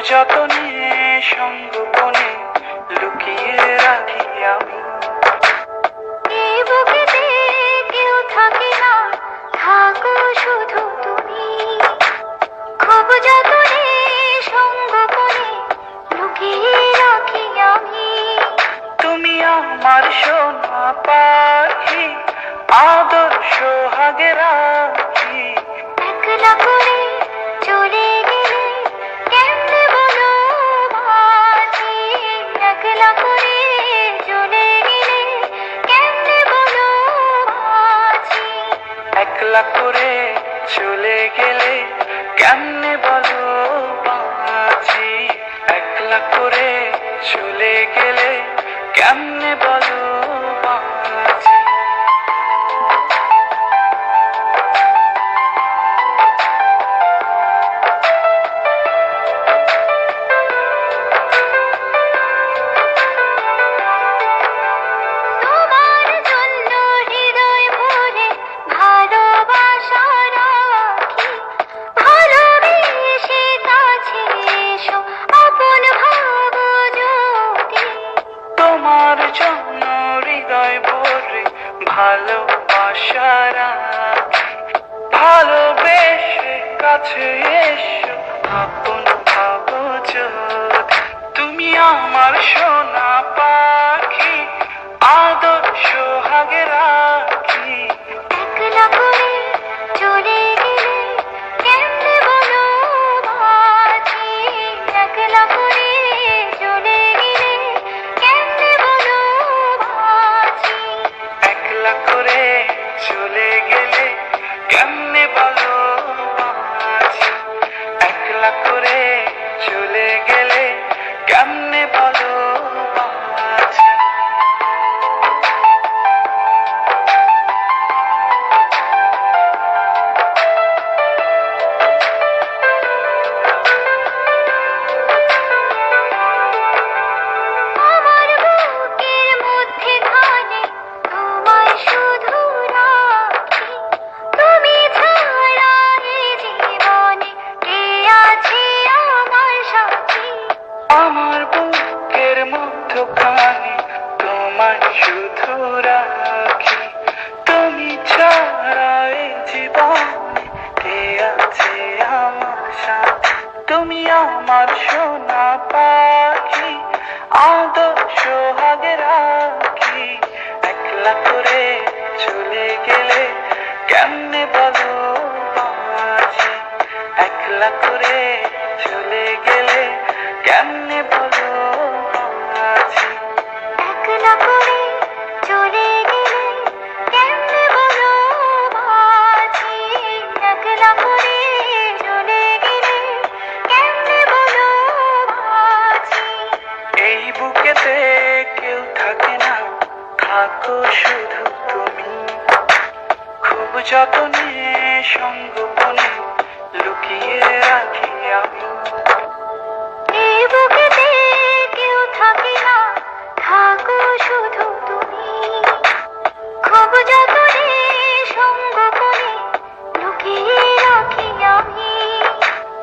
যতনে সঙ্গোপনে লুকিয়ে রাখি আমি। এই বুকেতে কেউ থাকে না, থাকো শুধু তুমি। খুব যতনে সঙ্গোপনে লুকিয়ে রাখি আমি। তুমি আমার সোনা পাখি, আদর্শ হাগে রাখি। একলা করে চলে গেলে কেমনে বলো বাঁচি। একলা করে চলে গেলে কেমনে বলো বাঁচি। একলা করে চলে গেলে কেমনে বলো বাঁচি। একলা করে চলে গেলে কেমনে বলো বাঁচি। তোমার জন্য হৃদয় ভরে ভালোবাসা রাখি। ভালোবেসে কাছে এসো, আপন ভাবো যদি। তোমার জন্য হৃদয় ভরে ভালোবাসা রাখি। ভালোবেসে কাছে এসো, আপন ভাবো যদি। তুমি আমার সোনা পাখি, আদর্শ হাগে রাখি। একলা করে চলে গেলে কেমনে বলো বাঁচি। একলা করে চলে গেলে কেমনে বলো বাঁচি। একলা করে চলে গেলে কেমনে বলো বাঁচি। একলা করে চলে গেলে কেমনে বলো বাঁচি। আমার বুকের মধ্যেখানে তোমায় শুধু রাখি। তুমি ছাড়া এই জীবনে কে আছে আমার সাথী। আমার বুকের মধ্যখানে তোমায় শুধু রাখি। তুমি ছাড়া এই জীবনে কে আছে আমার সাথে। তুমি আমার সোনা পাখি, আদর্শ হাগে রাখি। একলা করে চলে গেলে কেমনে বলো বাঁচি। একলা করে চলে গেলে কেমনে বলো বাঁচি। একলা করে চলে গেলে কেমনে বলো বাঁচি। একলা করে চলে গেলে কেমনে বলো বাঁচি। এই বুকেতে কেউ থাকে না, থাকো শুধু তুমি। খুব যতনে সঙ্গোপনে লুকিয়ে রাখি আমি। এই বুকেতে কেউ থাকে না, থাকো শুধু তুমি। খুব যতনে সঙ্গোপনে লুকিয়ে রাখি আমি।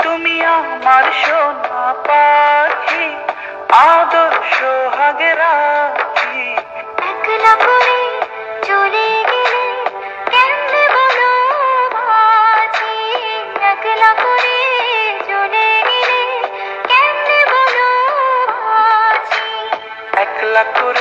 তুমি আমার সোনা পাখি, আদর্শ হাগে রাখি। একলা করে চলে গেলে কেমনে বলো বাঁচি। একলা করে চলে গেলে কেমনে বলো বাঁচি। একলা করে